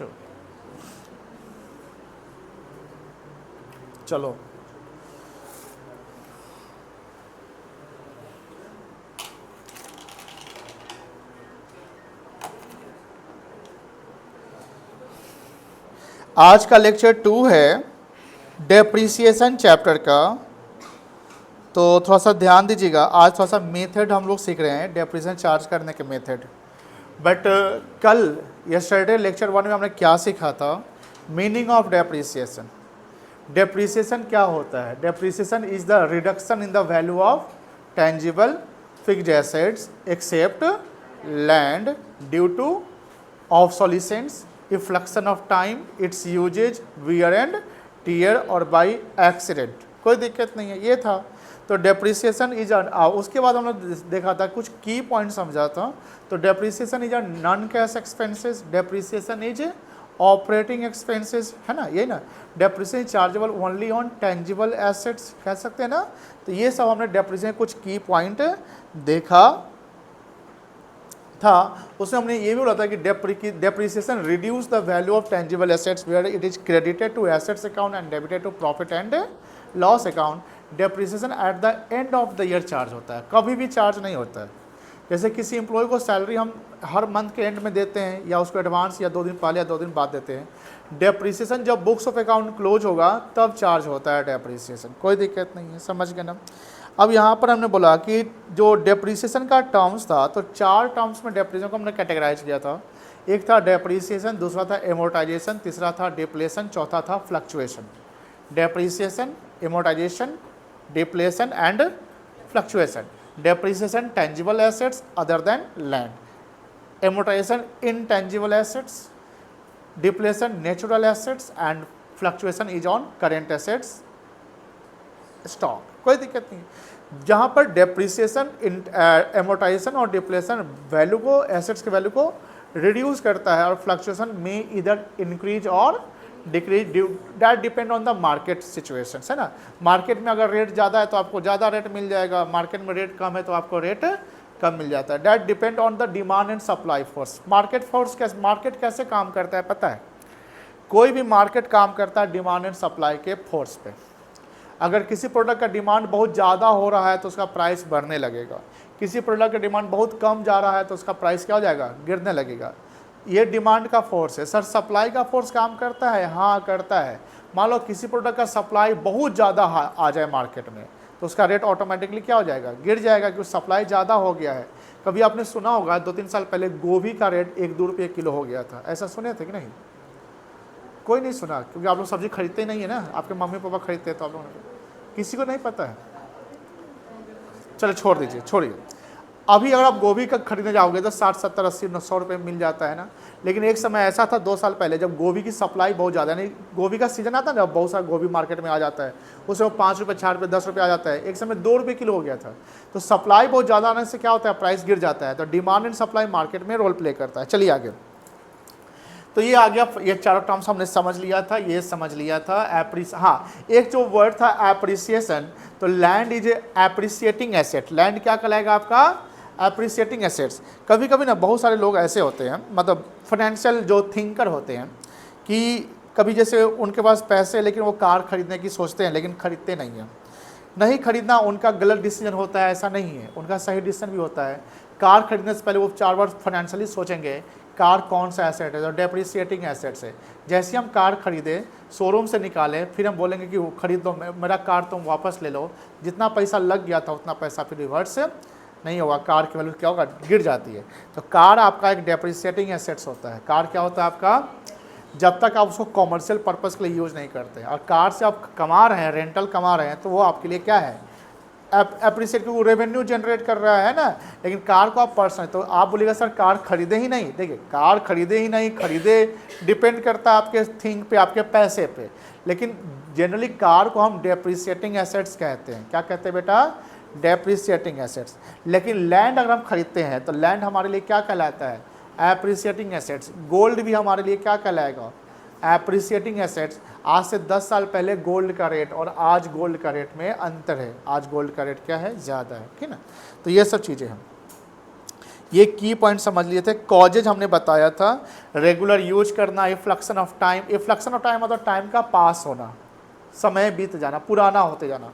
Next, चलो आज का लेक्चर 2 है डेप्रिसिएशन चैप्टर का। तो थोड़ा सा ध्यान दीजिएगा, आज थोड़ा सा मेथड हम लोग सीख रहे हैं, डेप्रिसिएशन चार्ज करने के मेथड। बट कल यस्टरडे लेक्चर 1 में हमने क्या सीखा था? Meaning of depreciation. डेप्रिसिएशन क्या होता है? Depreciation is the reduction in the value of tangible fixed assets except land due to obsolescence, efflux of time, its usages, wear and tear और बाई एक्सीडेंट। कोई दिक्कत नहीं है, ये था। तो डेप्रिसिएशन इज उसके बाद हमने देखा था, कुछ की पॉइंट समझा था। तो depreciation is a non cash expenses, depreciation is operating expenses, है ना, यही ना। Depreciation chargeable only on tangible assets, कह सकते हैं ना। तो ये सब हमने डेप्रिसिएशन कुछ की पॉइंट देखा था। उसमें हमने ये भी बोला था कि depreciation reduce the value of tangible assets where it is credited to assets account and debited to profit and loss account. Depreciation at the end of the year charge होता है, कभी भी चार्ज नहीं होता है। जैसे किसी एम्प्लॉय को सैलरी हम हर मंथ के एंड में देते हैं, या उसको एडवांस या 2 दिन पहले या 2 दिन बाद देते हैं। डेप्रिसिएशन जब बुक्स ऑफ अकाउंट क्लोज होगा तब चार्ज होता है डेप्रिसिएशन, कोई दिक्कत नहीं है, समझ गए ना। अब यहाँ पर हमने बोला कि जो डेप्रिसिएशन का टर्म्स था, तो 4 टर्म्स में डेप्रिसिएशन को हमने कैटेगराइज किया था। एक था डेप्रिसिएशन, दूसरा था एमोर्टाइजेशन, तीसरा था डिप्लेशन, चौथा था fluctuation. Depreciation, amortisation, depletion and fluctuation. Depreciation tangible assets other than land, amortisation intangible assets, depletion natural assets and fluctuation is on current assets stock. कोई दिक्कत नहीं। जहाँ पर डेप्रिसिएशन, एमोर्टाइजेशन और डिप्लेशन वैल्यू को, एसेट्स के वैल्यू को reduce करता है, और फ्लक्चुएशन में इधर इंक्रीज और decrease, that depend on the market situation, है ना। मार्केट में अगर रेट ज़्यादा है तो आपको ज़्यादा रेट मिल जाएगा, मार्केट में रेट कम है तो आपको रेट कम मिल जाता है। That depend on the demand and supply force. Market कैसे काम करता है पता है? कोई भी मार्केट काम करता है डिमांड एंड सप्लाई के फोर्स पे। अगर किसी प्रोडक्ट का डिमांड बहुत ज़्यादा हो रहा है तो उसका प्राइस बढ़ने लगेगा, किसी प्रोडक्ट का डिमांड बहुत कम जा रहा है तो उसका प्राइस क्या हो जाएगा? गिरने लगेगा। ये डिमांड का फोर्स है। सर सप्लाई का फोर्स काम करता है? हाँ करता है। मान लो किसी प्रोडक्ट का सप्लाई बहुत ज़्यादा आ जाए मार्केट में, तो उसका रेट ऑटोमेटिकली क्या हो जाएगा? गिर जाएगा, क्योंकि सप्लाई ज़्यादा हो गया है। कभी आपने सुना होगा 2-3 साल पहले गोभी का रेट 1-2 रुपये किलो हो गया था, ऐसा सुने थे कि नहीं? कोई नहीं सुना, क्योंकि आप लोग सब्जी खरीदते ही नहीं है ना, आपके मम्मी पापा खरीदते हैं, तो आप लोग किसी को नहीं पता है। चलो छोड़ दीजिए, छोड़िए। अभी अगर आप गोभी का खरीदने जाओगे तो 60, 70, 80, 100 रुपये मिल जाता है ना। लेकिन एक समय ऐसा था 2 साल पहले, जब गोभी की सप्लाई बहुत ज़्यादा, यानी गोभी का सीजन आता है ना, बहुत सारा गोभी मार्केट में आ जाता है, उसमें 5 रुपये, 4 रुपये, 10 रुपये आ जाता है। एक समय 2 रुपये किलो हो गया था। तो सप्लाई बहुत ज़्यादा आने से क्या होता है? प्राइस गिर जाता है। तो डिमांड एंड सप्लाई मार्केट में रोल प्ले करता है। चलिए आगे। तो ये आ गया, ये 4 टर्म्स हमने समझ लिया था, ये समझ लिया था। हाँ, एक जो वर्ड था एप्रिसिएशन, तो लैंड इज एप्रिसिएटिंग एसेट। लैंड क्या कहलाएगा आपका? एप्रिसिएटिंग एसेट्स। कभी कभी ना बहुत सारे लोग ऐसे होते हैं, मतलब फाइनेंशियल जो थिंकर होते हैं, कि कभी जैसे उनके पास पैसे, लेकिन वो कार खरीदने की सोचते हैं लेकिन खरीदते नहीं हैं। नहीं खरीदना उनका गलत डिसीजन होता है, ऐसा नहीं है, उनका सही डिसीजन भी होता है। कार खरीदने से पहले वो 4 बार फाइनेंशियली सोचेंगे कार कौन सा एसेट है, जो डेप्रिसिएटिंग एसेट्स है। जैसे हम कार खरीदे, शोरूम से निकालें, फिर हम बोलेंगे कि खरीद दो मेरा कार, तुम वापस ले लो, जितना पैसा लग गया था उतना पैसा फिर रिवर्स नहीं होगा, कार की वैल्यू क्या होगा? गिर जाती है। तो कार आपका एक डेप्रिसिएटिंग एसेट्स होता है। कार क्या होता है आपका? जब तक आप उसको कॉमर्शियल पर्पज़ के लिए यूज़ नहीं करते, और कार से आप कमा रहे हैं, रेंटल कमा रहे हैं, तो वो आपके लिए क्या है? एप्रिसिएट, क्योंकि रेवेन्यू जनरेट कर रहा है ना। लेकिन कार को आप पर्सनल, तो आप बोलिएगा सर कार खरीदे ही नहीं। देखिए, कार खरीदे ही नहीं, खरीदे डिपेंड करता है आपके थिंग पे, आपके पैसे पे। लेकिन जनरली कार को हम डेप्रिसिएटिंग एसेट्स कहते हैं। क्या कहते हैं बेटा? Depreciating assets. लेकिन लैंड अगर हम खरीदते हैं तो लैंड हमारे लिए क्या कहलाता है? एप्रिसिएटिंग एसेट्स। गोल्ड भी हमारे लिए क्या कहलाएगा? एप्रिसिएटिंग एसेट्स। आज से 10 साल पहले गोल्ड का रेट और आज गोल्ड का रेट में अंतर है। आज गोल्ड का रेट क्या है? ज़्यादा है, ठीक है ना। तो ये सब चीज़ें हैं। ये की पॉइंट समझ लिए थे। कॉजेज हमने बताया था, रेगुलर यूज करना, इफ्लक्शन ऑफ टाइम, इफ्लक्शन ऑफ टाइम मतलब टाइम का पास होना, समय बीत जाना, पुराना होते जाना।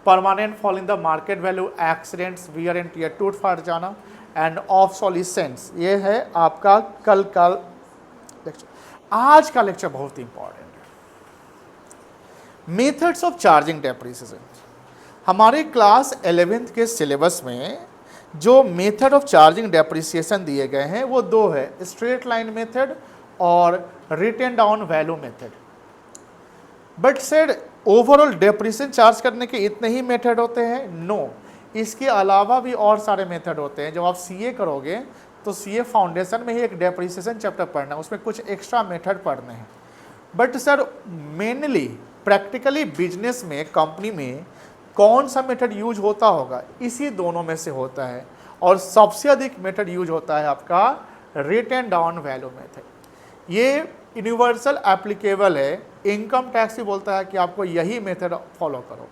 Permanent fall in the market value, accidents, wear and tear, टूट फाट जाना, एंड ऑब्सोलिसेंस। ये है आपका कल का लेक्चर। आज का लेक्चर बहुत इंपॉर्टेंट है, मेथड्स ऑफ चार्जिंग डेप्रिसिएशन। हमारे क्लास 11th के सिलेबस में जो मेथड ऑफ चार्जिंग डेप्रिसिएशन दिए गए हैं वो दो है, स्ट्रेट लाइन मेथड और written down value method. But sir overall depreciation charge करने के इतने ही मेथड होते हैं? नो, इसके अलावा भी और सारे मेथड होते हैं। जब आप सीए करोगे तो सीए फाउंडेशन में ही एक डेप्रिसिएशन चैप्टर पढ़ना है, उसमें कुछ एक्स्ट्रा मेथड पढ़ने हैं। But sir mainly practically business में, कंपनी में कौन सा मेथड यूज होता होगा? इसी दोनों में से होता है, और सबसे अधिक मेथड यूज होता है आपका रिटन डाउन वैल्यू मेथड। ये यूनिवर्सल एप्लीकेबल है, इनकम टैक्स भी बोलता है कि आपको यही मेथड फॉलो करो।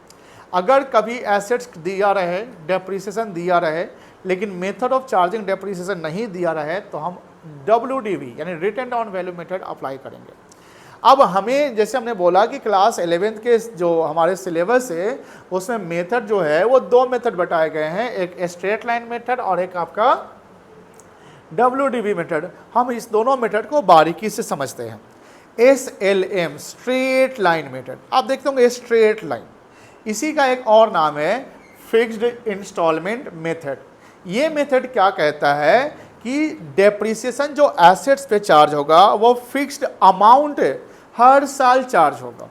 अगर कभी एसेट्स दिया रहे, डेप्रिसिएशन दिया रहे, लेकिन मेथड ऑफ चार्जिंग डेप्रिसिएशन नहीं दिया रहे, तो हम WDV यानी written down value method apply करेंगे। अब हमें, जैसे हमने बोला कि क्लास 11th के जो हमारे सिलेबस है उसमें मेथड जो है वो दो मेथड बताए गए हैं, एक स्ट्रेट लाइन मेथड और एक आपका WDV मेथड। हम इस दोनों मेथड को बारीकी से समझते हैं। SLM स्ट्रेट लाइन मेथड, आप देखते होंगे स्ट्रेट लाइन, इसी का एक और नाम है फिक्स्ड इंस्टॉलमेंट मेथड। ये मेथड क्या कहता है कि डेप्रिसिएशन जो एसेट्स पे चार्ज होगा वो फिक्स्ड अमाउंट हर साल चार्ज होगा,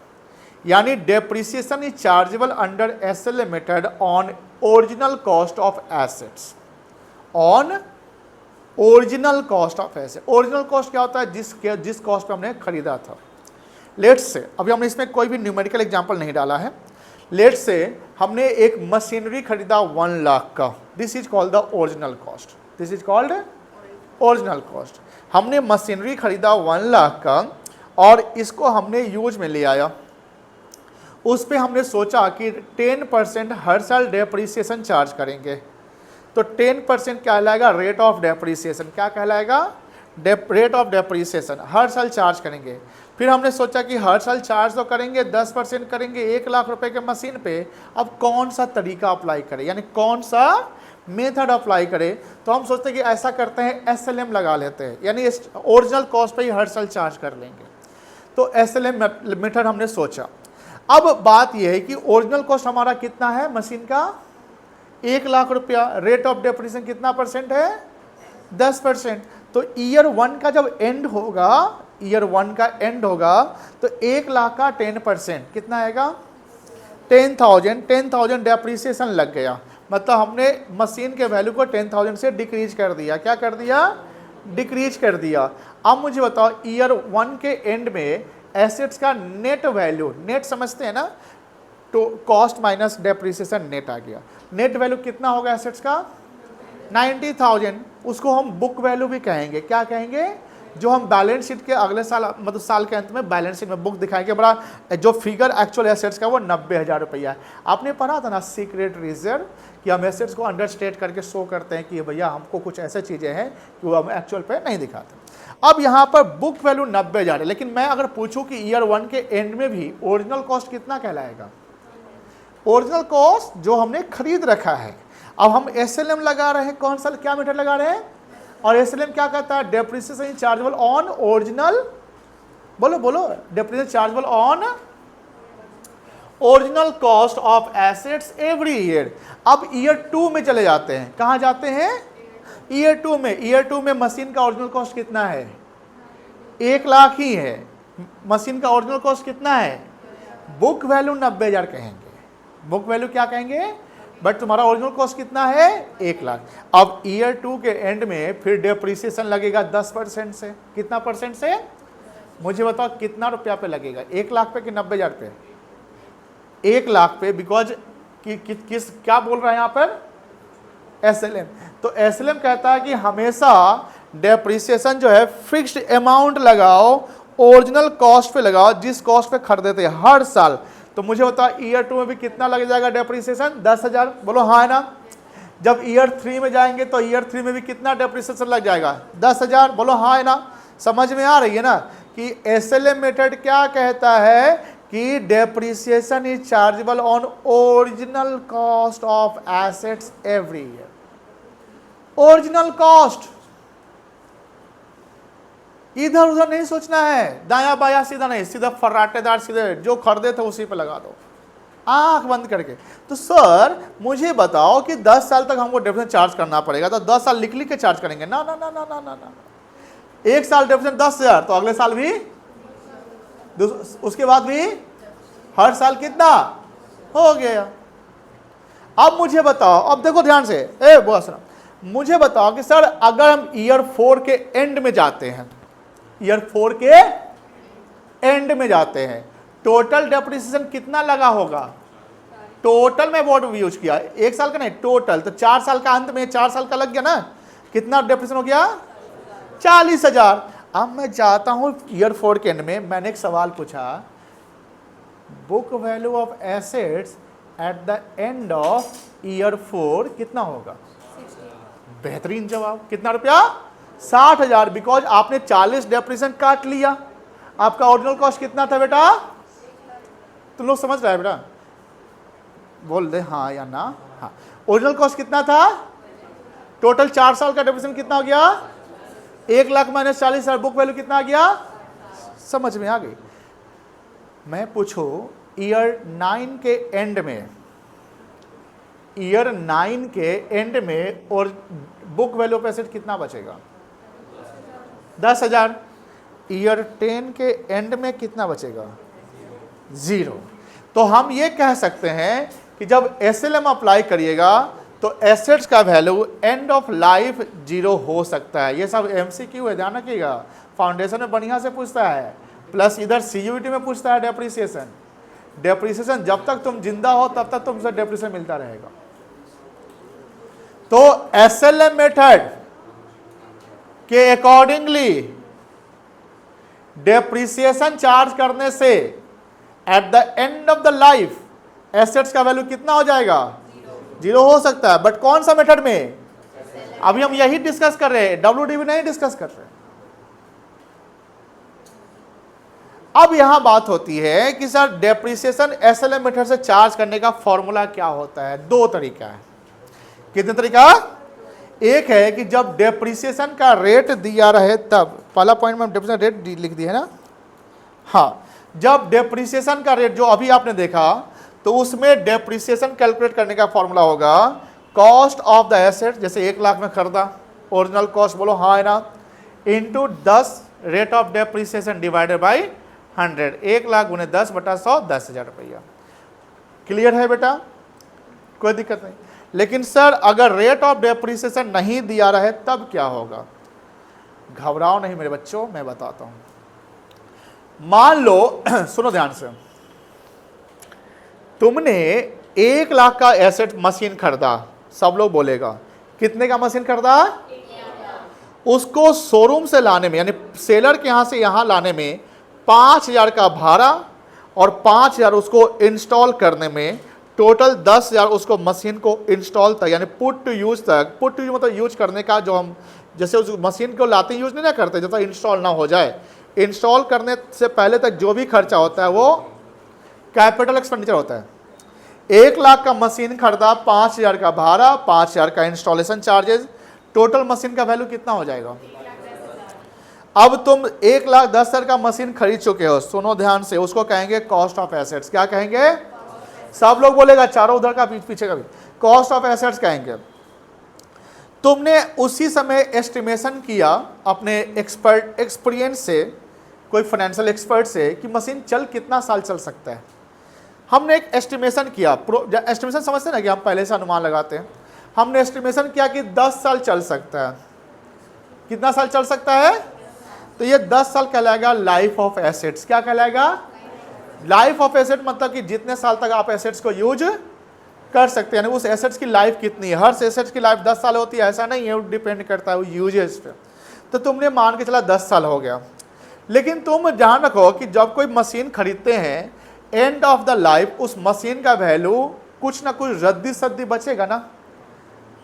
यानी depreciation is chargeable under SLM method on original cost of assets, on original cost of asset. Original cost क्या होता है? जिस कॉस्ट पे हमने खरीदा था। लेट्स से, अभी हमने इसमें कोई भी न्यूमेरिकल एग्जांपल नहीं डाला है। लेट्स से हमने एक मशीनरी खरीदा 1 लाख का, this is called the original cost, this is called original cost. हमने मशीनरी खरीदा 1 लाख का और इसको हमने यूज में ले आया। उस पे हमने सोचा कि 10% हर साल डेप्रिसिएशन चार्ज करेंगे, तो 10% क्या कहलाएगा? Rate of depreciation. क्या कहलाएगा? रेट ऑफ डेप्रिसिएशन हर साल चार्ज करेंगे। फिर हमने सोचा कि हर साल चार्ज तो करेंगे, 10% करेंगे 1 लाख रुपए के मशीन पे। अब कौन सा तरीका अप्लाई करें, यानी कौन सा मेथड अप्लाई करें? तो हम सोचते हैं कि ऐसा करते हैं, SLM लगा लेते हैं, यानी ओरिजिनल कॉस्ट पे ही हर साल चार्ज कर लेंगे। तो SLM मेथड हमने सोचा। अब बात यह है कि ओरिजिनल कॉस्ट हमारा कितना है मशीन का? 1 लाख रुपया। रेट ऑफ डेप्रिसिएशन कितना परसेंट है? 10%। तो ईयर 1 का जब एंड होगा, ईयर 1 का एंड होगा, तो 1 लाख का 10% कितना आएगा? 10,000 डेप्रिसिएशन लग गया, मतलब हमने मशीन के वैल्यू को 10,000 से डिक्रीज कर दिया। क्या कर दिया? डिक्रीज कर दिया। अब मुझे बताओ, ईयर 1 के एंड में एसेट्स का नेट वैल्यू, नेट समझते हैं ना, तो कॉस्ट माइनस डेप्रिसिएशन नेट आ गया। नेट वैल्यू कितना होगा एसेट्स का? 90,000। उसको हम बुक वैल्यू भी कहेंगे। क्या कहेंगे? जो हम बैलेंस शीट के अगले साल, मतलब साल के अंत में बैलेंस शीट में बुक दिखाएंगे, बड़ा जो फिगर एक्चुअल एसेट्स का वो 90,000 रुपया है। आपने पढ़ा था ना सीक्रेट रिजर्व, कि हम एसेट्स को अंडरस्टेट करके शो करते हैं कि भैया हमको कुछ ऐसे चीज़ें हैं कि वो हम एक्चुअल पे नहीं दिखाते। अब यहाँ पर बुक वैल्यू 90,000 है, लेकिन मैं अगर पूछूं कि ईयर 1 के एंड में भी ओरिजिनल कॉस्ट कितना कहलाएगा? ओरिजिनल कॉस्ट जो हमने खरीद रखा है। अब हम SLM लगा रहे हैं, कौन सा, क्या मेथड लगा रहे हैं? और SLM क्या कहता है? डेप्रिसिएशन चार्जेबल ऑन ओरिजिनल, बोलो बोलो, depreciation chargeable on original cost of assets every year. अब ईयर 2 में चले जाते हैं। कहाँ जाते हैं? ईयर 2 में। ईयर 2 में मशीन का ओरिजिनल कॉस्ट कितना है? 1 लाख ही है। मशीन का ओरिजिनल कॉस्ट कितना है? बुक वैल्यू 90,000 कहेंगे। बुक वैल्यू क्या कहेंगे? बट तुम्हारा ओरिजिनल कॉस्ट कितना है? 1 लाख। अब ईयर 2 के एंड में फिर डेप्रिसिएशन लगेगा 10% से। कितना परसेंट से? मुझे बताओ कितना रुपया पे लगेगा? 1 लाख पे कि 90,000 पे? 1 लाख पे, बिकॉज किस क्या बोल रहा है यहाँ पर? SLM। तो SLM कहता है कि हमेशा डेप्रिसिएशन जो है फिक्स्ड अमाउंट लगाओ, ओरिजिनल कॉस्ट पे लगाओ, जिस कॉस्ट पे खरीदे थे हर साल। तो मुझे बताओ ईयर 2 में भी कितना लग जाएगा डेप्रिसिएशन? 10,000। बोलो हाँ है ना? जब ईयर 3 में जाएंगे तो ईयर 3 में भी कितना डेप्रिसिएशन लग जाएगा? 10,000। बोलो हाँ है ना, समझ में आ रही है ना कि एसएलएम मेथड क्या कहता है कि depreciation is chargeable on original cost of assets every year. Original cost, इधर उधर नहीं सोचना है, दाया बाया सीधा नहीं, सीधा फर्राटेदार सीधे जो खरीदे थे उसी पे लगा दो, आंख बंद करके। तो सर मुझे बताओ कि 10 साल तक हमको डेप्रिसिएशन चार्ज करना पड़ेगा, तो 10 साल लिख लिख के चार्ज करेंगे? ना ना ना ना ना ना ना, एक साल डेप्रिसिएशन 10,000 तो अगले साल भी, उसके बाद भी हर साल कितना हो गया। अब मुझे बताओ, अब देखो ध्यान से, बॉस मुझे बताओ कि सर अगर हम ईयर 4 के एंड में जाते हैं, ईयर 4 के एंड में जाते हैं, टोटल डेप्रिसिएशन कितना लगा होगा? टोटल में वर्ड यूज किया, एक साल का नहीं, टोटल, तो 4 साल का अंत में 4 साल का लग गया ना, कितना डेप्रिसिएशन हो गया? 40,000। अब मैं जाता हूं ईयर 4 के एंड में, मैंने एक सवाल पूछा, book value of assets eight the end of year 4 कितना होगा? बेहतरीन जवाब, कितना रुपया? 60,000। बिकॉज आपने 40 डेप्रिसिएशन काट लिया। आपका ओरिजिनल कॉस्ट कितना था बेटा? तुम लोग समझ रहे हैं बेटा? बोल दे हाँ या ना। हाँ, ओरिजिनल कॉस्ट कितना था? टोटल 4 साल का डेप्रिसिएशन कितना हो गया? 1,00,000 माइनस 40,000, बुक वैल्यू कितना आ गया? समझ में आ गई? मैं पूछू ईयर 9 के एंड में, ईयर 9 के एंड में और बुक वैल्यू ऑफ एसेट कितना बचेगा? 10,000। ईयर 10 के एंड में कितना बचेगा? 0। तो हम ये कह सकते हैं कि जब एसएलएम अप्लाई करिएगा तो एसेट्स का वैल्यू एंड ऑफ लाइफ 0 हो सकता है। ये सब एमसीक्यू है, ध्यान रखिएगा, फाउंडेशन में बढ़िया से पूछता है, प्लस इधर सीयूईटी में पूछता है डेप्रिसिएशन। डेप्रिसिएशन जब तक तुम जिंदा हो तब तक तुमसे डेप्रिसिएशन मिलता रहेगा। तो एसएलएम मेथड के अकॉर्डिंगली डेप्रिसिएशन चार्ज करने से eight the end of the life assets का वैल्यू कितना हो जाएगा? 0 हो सकता है। बट कौन सा मेथड में? अभी हम यही डिस्कस कर रहे हैं, डब्ल्यूडीवी नहीं डिस्कस कर रहे। अब यहां बात होती है कि सर डेप्रिसिएशन एसएलएम मेथड से चार्ज करने का फॉर्मूला क्या होता है? 2 तरीका है। कितने तरीका? एक है कि जब डेप्रिसिएशन का रेट दिया रहे तब, पहला पॉइंट में डेप्रिसिएशन रेट लिख दिया है ना। हाँ, जब डेप्रिसिएशन का रेट जो अभी आपने देखा तो उसमें डेप्रिसिएशन कैलकुलेट करने का फॉर्मूला होगा कॉस्ट ऑफ द एसेट, जैसे 1,00,000 में खरीदा, ओरिजिनल कॉस्ट बोलो हाँ है ना, into 10 rate of depreciation divided by 100। 1,00,000 गुने 10/100, 10,000 रुपया। क्लियर है बेटा? कोई दिक्कत नहीं। लेकिन सर अगर रेट ऑफ डेप्रिसिएशन नहीं दिया रहे तब क्या होगा? घबराओ नहीं मेरे बच्चों, मैं बताता हूं। मान लो सुनो ध्यान से, तुमने 1,00,000 का एसेट मशीन खरीदा, सब लोग बोलेगा कितने का मशीन खरीदा? उसको शोरूम से लाने में, यानी सेलर के यहां से यहां लाने में 5,000 का भाड़ा और 5,000 उसको इंस्टॉल करने में, टोटल 10,000 उसको मशीन को इंस्टॉल तक, यानी पुट टू यूज तक। पुट टू यूज मतलब यूज करने का, जो हम जैसे उस मशीन को लाते यूज नहीं ना करते जब तक इंस्टॉल ना हो जाए, इंस्टॉल करने से पहले तक जो भी खर्चा होता है वो कैपिटल एक्सपेंडिचर होता है। 1,00,000 का मशीन खरीदा, 5,000 का भाड़ा, 5,000 का इंस्टॉलेशन चार्जेस, टोटल मशीन का वैल्यू कितना हो जाएगा? अब तुम 1,10,000 का मशीन खरीद चुके हो, सुनो ध्यान से, उसको कहेंगे कॉस्ट ऑफ एसेट्स। क्या कहेंगे? सब लोग बोलेगा, चारों उधर का पीछे का भी, कॉस्ट ऑफ एसेट्स कहेंगे। तुमने उसी समय एस्टिमेशन किया अपने एक्सपीरियंस से, कोई फाइनेंशियल एक्सपर्ट से, कि मशीन चल कितना साल चल सकता है। हमने एक एस्टिमेशन किया, एस्टिमेशन समझते हैं ना कि हम पहले से अनुमान लगाते हैं। हमने एस्टिमेशन किया कि 10 साल चल सकता है। कितना साल चल सकता है? तो ये 10 साल कहलाएगा लाइफ ऑफ एसेट्स। क्या कहलाएगा? लाइफ ऑफ एसेट मतलब कि जितने साल तक आप एसेट्स को यूज कर सकते हैं, यानी उस एसेट्स की लाइफ कितनी है। हर एसेट्स की लाइफ 10 साल होती है ऐसा नहीं है, वो डिपेंड करता है वो यूजेस पे। तो तुमने मान के चला 10 साल हो गया, लेकिन तुम ध्यान रखो कि जब कोई मशीन खरीदते हैं, एंड ऑफ द लाइफ उस मशीन का वैल्यू कुछ ना कुछ रद्दी सद्दी बचेगा ना,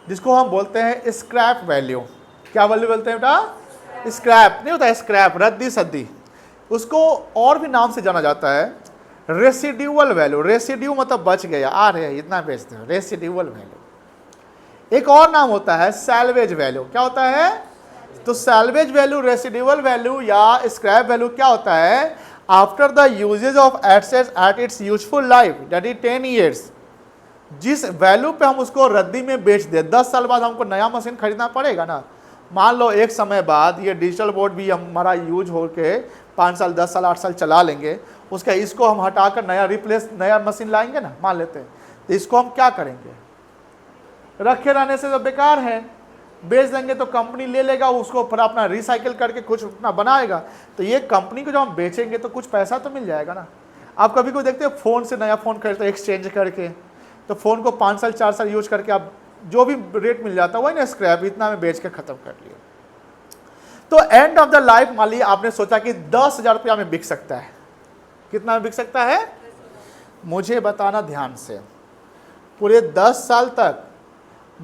जिसको हम बोलते हैं स्क्रैप वैल्यू। क्या वैल्यू बोलते हैं बेटा? स्क्रैप नहीं होता, स्क्रैप रद्दी सद्दी। उसको और भी नाम से जाना जाता है रेसिड्यूअल वैल्यू। रेसिड्यू मतलब बच गया, आ रहे हैं इतना बेचते हैं, रेसिड्यूअल वैल्यू। एक और नाम होता है सैल्वेज वैल्यू। क्या होता है? तो सैल्वेज वैल्यू, रेसिड्यूअल वैल्यू या स्क्रैप वैल्यू क्या होता है? After the usage of assets at its useful life that is 10 years, जिस वैल्यू पे हम उसको रद्दी में बेच दे, 10 साल बाद हमको नया मशीन खरीदना पड़ेगा ना। मान लो एक समय बाद ये डिजिटल बोर्ड भी हमारा यूज हो के 5 साल 10 साल 8 साल चला लेंगे, उसका इसको हम हटाकर नया मशीन लाएंगे ना, मान लेते हैं, तो इसको हम क्या करेंगे? रखे रहने से तो बेकार है, बेच देंगे तो कंपनी ले लेगा उसको, फिर अपना रिसाइकिल करके कुछ अपना बनाएगा। तो ये कंपनी को जब हम बेचेंगे तो कुछ पैसा तो मिल जाएगा ना। आप कभी कोई देखते हैं फ़ोन से नया फ़ोन खरीदते हैं एक्सचेंज करके, तो फ़ोन को 5 साल 4 साल यूज करके आप जो भी रेट मिल जाता है वही ना स्क्रैप, इतना में बेच के ख़त्म कर लिया। तो एंड ऑफ द लाइफ मान लीजिए आपने सोचा कि 10,000 रुपया में बिक सकता है। कितना में बिक सकता है? मुझे बताना ध्यान से, पूरे 10 साल तक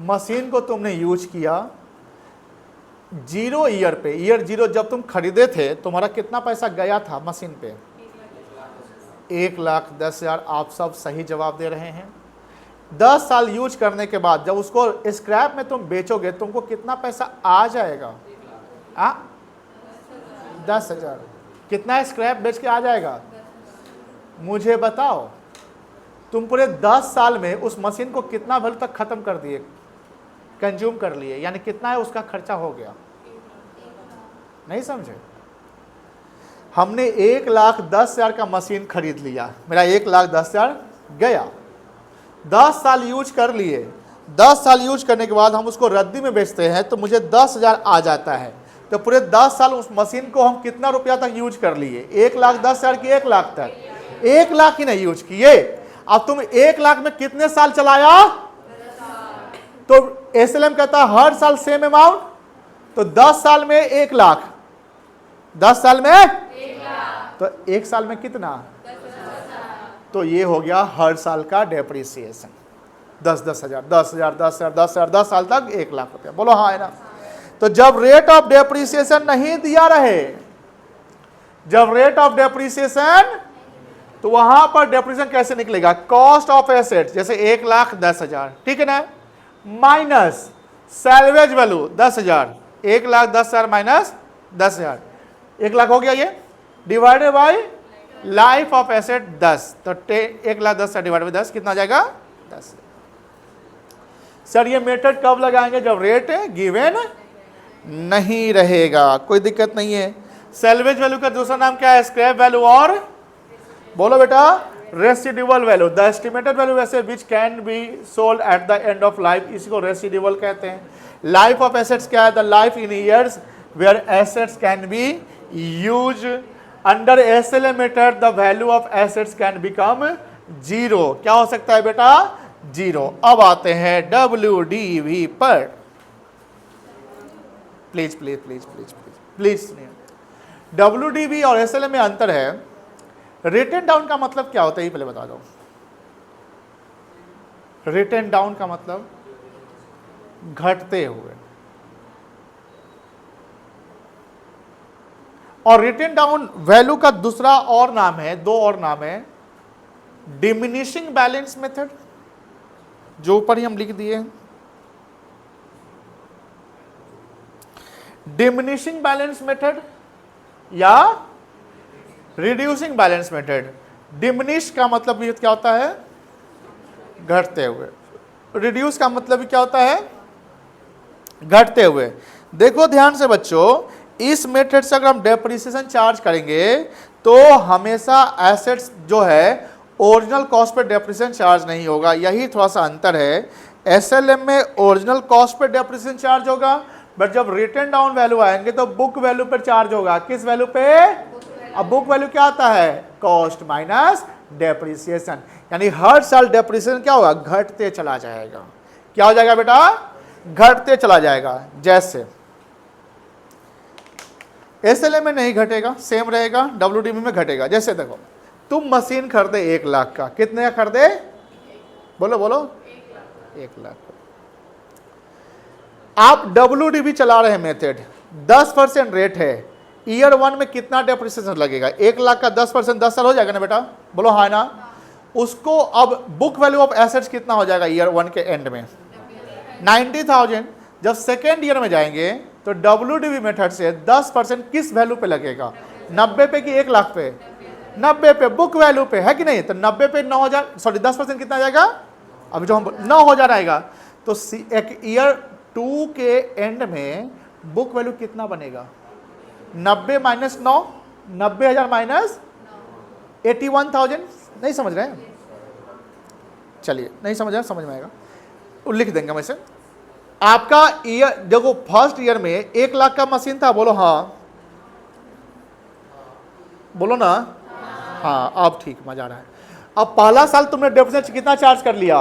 मशीन को तुमने यूज किया, 0 ईयर पे, ईयर 0 जब तुम खरीदे थे तुम्हारा कितना पैसा गया था मशीन पे? 1,10,000। आप सब सही जवाब दे रहे हैं। 10 साल यूज करने के बाद जब उसको स्क्रैप में तुम बेचोगे तुमको कितना पैसा आ जाएगा? 10,000। कितना स्क्रैप बेच के आ जाएगा? मुझे बताओ, तुम पूरे 10 साल में उस मशीन को कितना वैल्यू तक खत्म कर दिए, कंज्यूम कर लिए, यानी कितना है उसका खर्चा हो गया? नहीं समझे? हमने 1,10,000 का मशीन खरीद लिया, मेरा 1,10,000 गया, 10 साल यूज कर लिए, 10 साल यूज करने के बाद हम उसको रद्दी में बेचते हैं तो मुझे 10,000 आ जाता है। तो पूरे 10 साल उस मशीन को हम कितना रुपया तक यूज कर लिए? 1,10,000 की 1 लाख तक? 1 लाख ही नहीं यूज किए। अब तुम 1 लाख में कितने साल चलाया? तो SLM कहता है हर साल सेम अमाउंट, तो 10 साल में 1 लाख, 10 साल में 1 लाख, तो 1 साल में कितना? तो ये हो गया हर साल का डेप्रिसिएशन। 10,000 10 साल तक 1 लाख रुपया। बोलो हाँ है ना? तो जब रेट ऑफ डेप्रिसिएशन नहीं दिया रहे, जब रेट ऑफ डेप्रिसिएशन, तो वहां पर डेप्रिसिएशन कैसे निकलेगा? कॉस्ट ऑफ एसेट, जैसे 1,10,000, ठीक है ना, minus salvage value 10,000, 1,10,000 minus 10,000, 1 lakh हो गया ये, divided by life of asset 10, तो 1,10,000 डिवाइड बाई 10 कितना आ जाएगा? 10। सर ये मेथड कब लगाएंगे? जब रेट गिवन नहीं रहेगा, कोई दिक्कत नहीं है। सैल्वेज वैल्यू का दूसरा नाम क्या है? स्क्रैप वैल्यू और बोलो बेटा residual value, the estimated value वैसे which can be sold at the end of life, इसी को रेसिड्यूअल कहते हैं। लाइफ ऑफ एसेट्स क्या है? The life in years where assets can be use under SLM method, the value of assets can become 0। क्या हो सकता है बेटा? 0। अब आते हैं WDV पर। Please please please please please please सुनिए, WDV और SLM में अंतर है। रिटन डाउन का मतलब क्या होता है ये पहले बता दो। रिटन डाउन का मतलब घटते हुए, और रिटन डाउन वैल्यू का दूसरा और नाम है, 2 और नाम है, डिमिनिशिंग बैलेंस मेथड, जो ऊपर ही हम लिख दिए हैं, डिमिनिशिंग बैलेंस मेथड या रिड्यूसिंग बैलेंस मेथड। डिमिनिश का मतलब ये क्या होता है? घटते हुए। रिड्यूस का मतलब क्या होता है? घटते हुए। देखो ध्यान से बच्चों, इस मेथड से अगर हम डेप्रिसिएशन चार्ज करेंगे तो हमेशा एसेट्स जो है ओरिजिनल कॉस्ट पे डेप्रिसिएशन चार्ज नहीं होगा, यही थोड़ा सा अंतर है। SLM में ओरिजिनल कॉस्ट पे डेप्रिसिएशन चार्ज होगा, बट जब रिटन डाउन वैल्यू आएंगे तो बुक वैल्यू पर चार्ज होगा। किस वैल्यू पे? अब बुक वैल्यू क्या आता है? कॉस्ट माइनस डेप्रिसिएशन, यानी हर साल डेप्रिसिएशन क्या होगा? घटते चला जाएगा। क्या हो जाएगा बेटा? घटते चला जाएगा। जैसे SLM में नहीं घटेगा, सेम रहेगा, WDV में घटेगा। जैसे देखो तुम मशीन खरीदे 1 लाख का, कितने का खरीदे? बोलो बोलो 1 लाख। आप WDV चला रहे हैं मेथड, 10% रेट है, ईयर 1 में कितना डेप्रिसिएशन लगेगा? 1 लाख का 10%, 10 साल हो जाएगा ना बेटा, बोलो हाँ ना। उसको अब बुक वैल्यू ऑफ एसेट्स कितना हो जाएगा ईयर 1 के एंड में? 90,000। जब सेकेंड ईयर में जाएंगे तो WDV मेथड से 10% किस वैल्यू पे लगेगा? 90 पे कि 1 लाख पे? 90 पे, बुक वैल्यू पे, है कि नहीं? तो 90 पे 9,000, सॉरी 10% कितना जाएगा? अभी जो हम 9,000 आएगा। तो एक ईयर 2 के एंड में बुक वैल्यू कितना बनेगा? 90 माइनस 9, 90,000 माइनस 81,000। नहीं समझ रहे हैं? चलिए, नहीं समझ रहे, समझ में आएगा, लिख देंगे हम इसे। आपका ईयर देखो, फर्स्ट ईयर में 1 लाख का मशीन था, बोलो हाँ, बोलो ना हाँ, अब ठीक, मजा आ रहा है। अब पहला साल तुमने डेप्रिसिएशन कितना चार्ज कर लिया?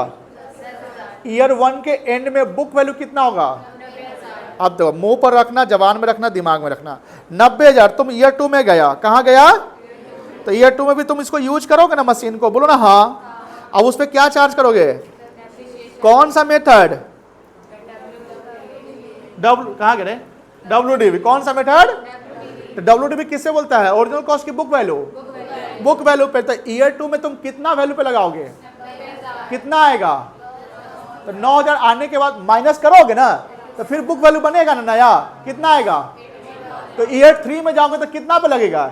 ईयर 1 के एंड में बुक वैल्यू कितना होगा? अब देखो, मुंह पर रखना, जबान में रखना, दिमाग में रखना। 90,000 तुम ईयर 2 में गया, कहाँ गया? तो ईयर 2 में भी तुम इसको यूज करोगे ना मशीन को, बोलो ना हाँ। अब उस पर क्या चार्ज करोगे? कौन सा मेथड? कहाँ गए? WDV। कौन सा मेथड? तो WDV किससे बोलता है? ओरिजिनल कॉस्ट की बुक वैल्यू, बुक वैल्यू पे। तो ईयर 2 में तुम कितना वैल्यू पे लगाओगे? कितना आएगा? तो 9,000 आने के बाद माइनस करोगे ना, तो फिर बुक वैल्यू बनेगा ना नया, कितना आएगा? तो ईयर 3 में जाओगे तो कितना पे लगेगा?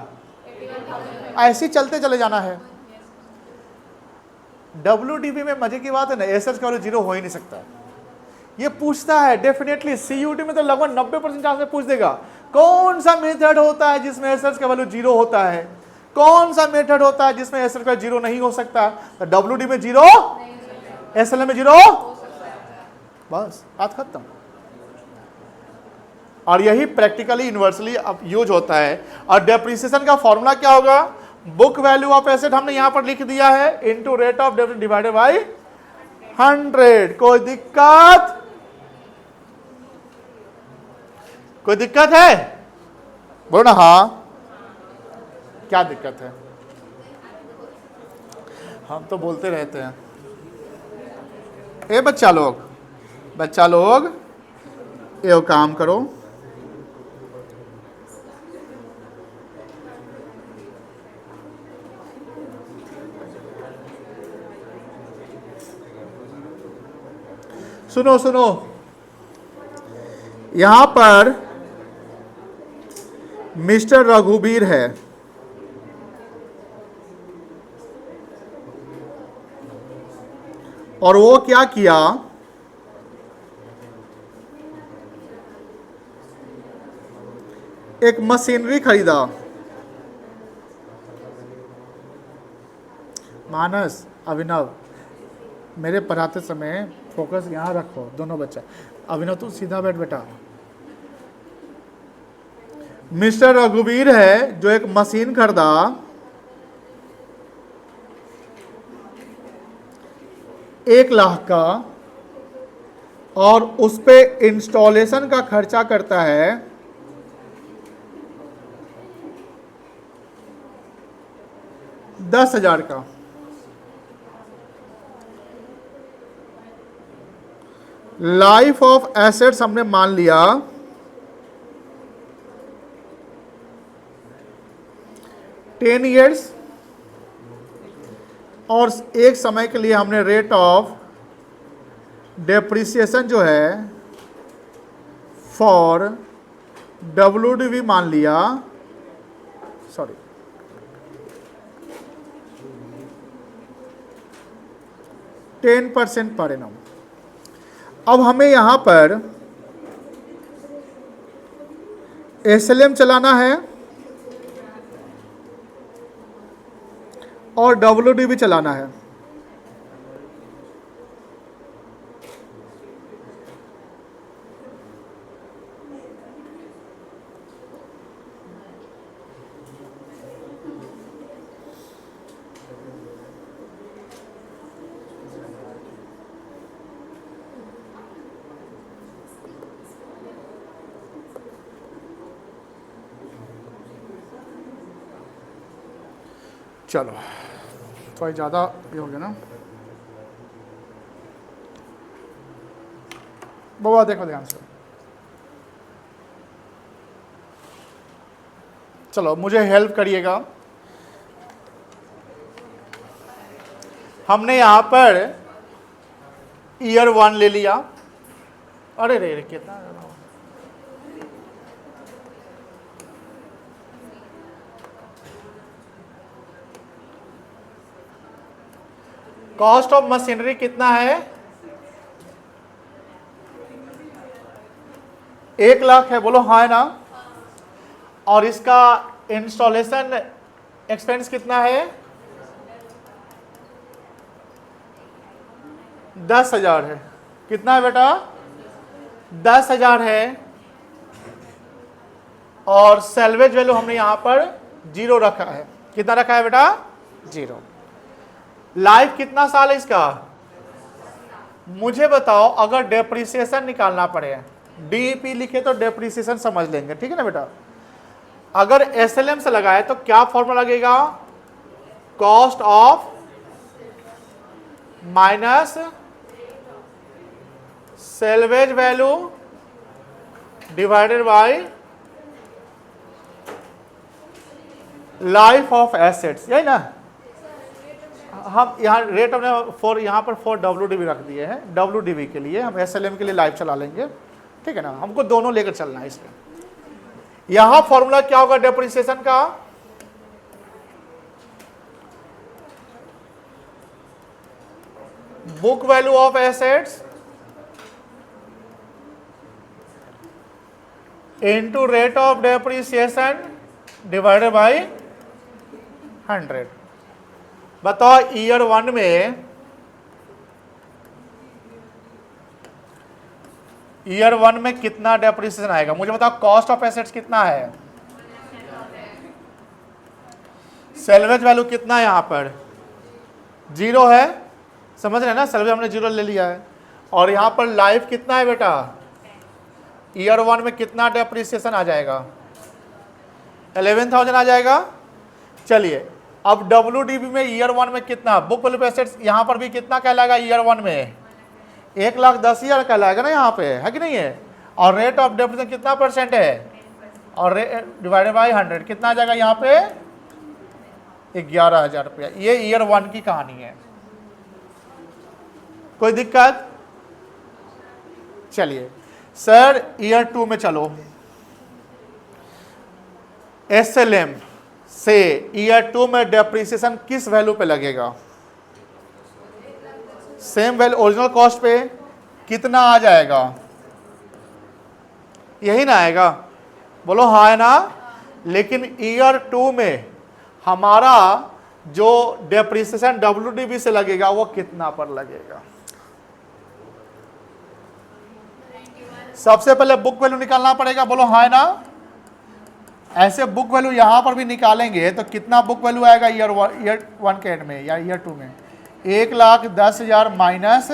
ऐसे ही चलते चले जाना है। WDV में मजे की बात है ना, एसेट्स का वैल्यू 0 हो ही नहीं सकता। ये पूछता है डेफिनेटली, CUT में तो लगभग 90% चांस में पूछ देगा, कौन सा मेथड होता है जिसमें एसेट्स का वैल्यू 0 होता है, कौन सा मेथड होता है जिसमें एसेट्स का 0 नहीं हो सकता? तो WDV में 0, SLM में 0, बस बात खत्म। और यही प्रैक्टिकली यूनिवर्सली अब यूज होता है। और डेप्रिसिएशन का फॉर्मूला क्या होगा? बुक वैल्यू ऑफ एसेट हमने यहां पर लिख दिया है, into rate of depreciation divided by 100। कोई दिक्कत? कोई दिक्कत है? बोलो ना हाँ। क्या दिक्कत है? हम तो बोलते रहते हैं। ए बच्चा लोग ये काम करो, सुनो सुनो, यहां पर मिस्टर रघुबीर है, और वो क्या किया? एक मशीनरी खरीदा। मानस, अभिनव, मेरे पढ़ाते समय फोकस यहां रखो, दोनों बच्चा। अभिनव तू सीधा बैठ बेटा। मिस्टर रघुबीर है जो एक मशीन खरीदा, 1 लाख का, और उस पे इंस्टॉलेशन का खर्चा करता है 10,000 का। लाइफ ऑफ एसेट्स हमने मान लिया 10 ईयर्स, और एक समय के लिए हमने रेट ऑफ डेप्रिसिएशन जो है फॉर WDV मान लिया, सॉरी 10% पर एनम। अब हमें यहां पर SLM चलाना है और WDV चलाना है। चलो थोड़ा ज़्यादा ये हो गया ना। बाबा देखो ध्यान से, चलो मुझे हेल्प करिएगा। हमने यहां पर ईयर 1 ले लिया। अरे रे रे कितना, कॉस्ट ऑफ मशीनरी कितना है? 1 लाख है, बोलो हाँ है ना। और इसका इंस्टॉलेशन एक्सपेंस कितना है? 10,000 है। कितना है बेटा? 10,000 है। और सेल्वेज वैल्यू हमने यहां पर 0 रखा है। कितना रखा है बेटा? 0। लाइफ कितना साल है इसका? मुझे बताओ, अगर डेप्रिसिएशन निकालना पड़े, डीईपी लिखे तो डेप्रिसिएशन समझ लेंगे, ठीक है ना बेटा। अगर एसएलएम से लगाए तो क्या फॉर्मूला लगेगा? Cost of minus salvage value divided by life of assets, यही ना। हम यहाँ रेट हमने फॉर यहाँ पर फॉर WDV रख दिए हैं। WDV के लिए हम SLM के लिए लाइव चला लेंगे, ठीक है ना। हमको दोनों लेकर चलना है इसमें। यहां फॉर्मूला क्या होगा डेप्रिसिएशन का? Book value of assets into rate of depreciation divided by 100। बताओ ईयर 1 में, ईयर 1 में कितना डेप्रिसिएशन आएगा? मुझे बताओ कॉस्ट ऑफ एसेट्स कितना है? सेल्वेज वैल्यू कितना है? यहां पर 0 है, समझ रहे हैं ना। सेल्वेज हमने 0 ले लिया है। और यहां पर लाइफ कितना है बेटा? ईयर 1 में कितना डेप्रिसिएशन आ जाएगा? 11,000 आ जाएगा। चलिए अब WDV में ईयर 1 में कितना? बुक वैल्यू एसेट्स यहां पर भी कितना कहलाएगा? ईयर 1 में 1,10,000 कहलाएगा ना यहाँ पे, है कि नहीं है। और रेट ऑफ डेप्रिसिएशन कितना % है? और डिवाइडेड बाय 100 कितना आ जाएगा यहाँ पे? 11,000 रुपया। ये ईयर 1 की कहानी है। कोई दिक्कत? चलिए सर ईयर 2 में चलो। SLM से ईयर 2 में डेप्रिसिएशन किस वैल्यू पे लगेगा? सेम वैल्यू ओरिजिनल कॉस्ट पे कितना आ जाएगा? यही ना आएगा, बोलो हाँ है ना। लेकिन ईयर 2 में हमारा जो डेप्रिसिएशन WDV से लगेगा वो कितना पर लगेगा? सबसे पहले बुक वैल्यू निकालना पड़ेगा, बोलो हाँ है ना। ऐसे बुक वैल्यू यहां पर भी निकालेंगे तो कितना बुक वैल्यू आएगा ईयर 1 के एंड में या ईयर 2 में? 1,10,000 माइनस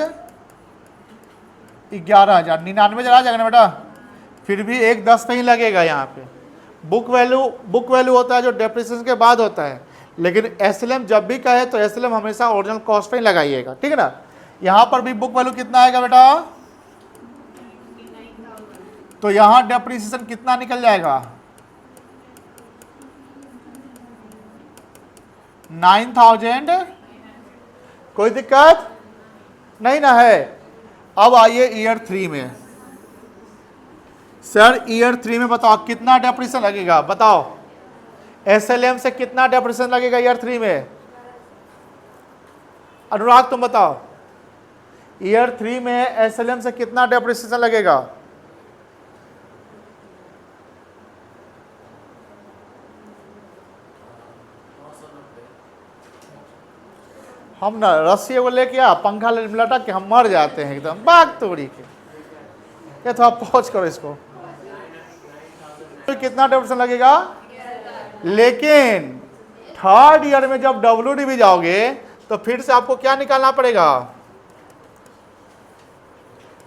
11,000, 99,000 आ जाएगा ना बेटा। फिर भी 1,10 नहीं लगेगा यहाँ पे। बुक वैल्यू होता है जो डेप्रिसिएशन के बाद होता है। लेकिन SLM जब भी कहे तो SLM हमेशा ओरिजिनल कॉस्ट पे ही लगाइएगा, ठीक है ना। यहाँ पर भी बुक वैल्यू कितना आएगा बेटा? तो यहाँ डेप्रिसिएशन कितना निकल जाएगा? 9,000। कोई दिक्कत नहीं ना है। अब आइए ईयर 3 में। सर ईयर 3 में बताओ कितना डेप्रिसिएशन लगेगा? बताओ SLM से कितना डेप्रिसिएशन लगेगा ईयर 3 में? अनुराग तुम बताओ ईयर 3 में SLM से कितना डेप्रिसिएशन लगेगा? हम ना रस्सी को लेके पंखा लटक के हम मर जाते हैं एकदम बाग तोड़ी के। ये थोड़ा पहुंच करो इसको। तो कितना डेप्रिसिएशन लगेगा? लेकिन थर्ड ईयर में जब WDV जाओगे तो फिर से आपको क्या निकालना पड़ेगा?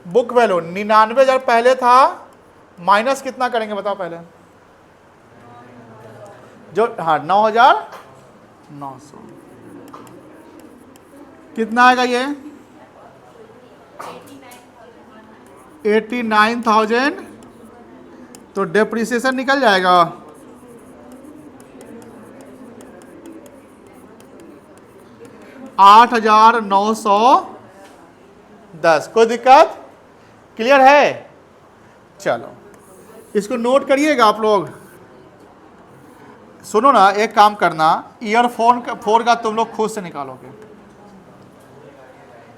बुक वैल्यू 99,000 पहले था, माइनस कितना करेंगे बताओ पहले? जो हाँ 9,900 कितना आएगा ये? 89,000। तो डेप्रिसिएशन निकल जाएगा 8,910। कोई दिक्कत? क्लियर है? चलो इसको नोट करिएगा आप लोग। सुनो ना, एक काम करना, ईयरफोन फोन का तुम लोग खुद से निकालोगे।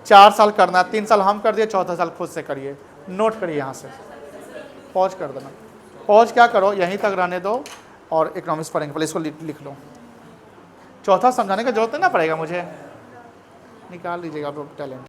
4 साल करना, 3 साल हम कर दिए, चौथा साल खुद से करिए। नोट करिए, यहाँ से पॉज कर देना। पॉज क्या करो, यहीं तक रहने दो और इकोनॉमिक्स पढ़ेंगे। पहले इसको लिख लो। चौथा समझाने का जरूरत नहीं ना पड़ेगा मुझे, निकाल लीजिएगा आप लोग टैलेंट।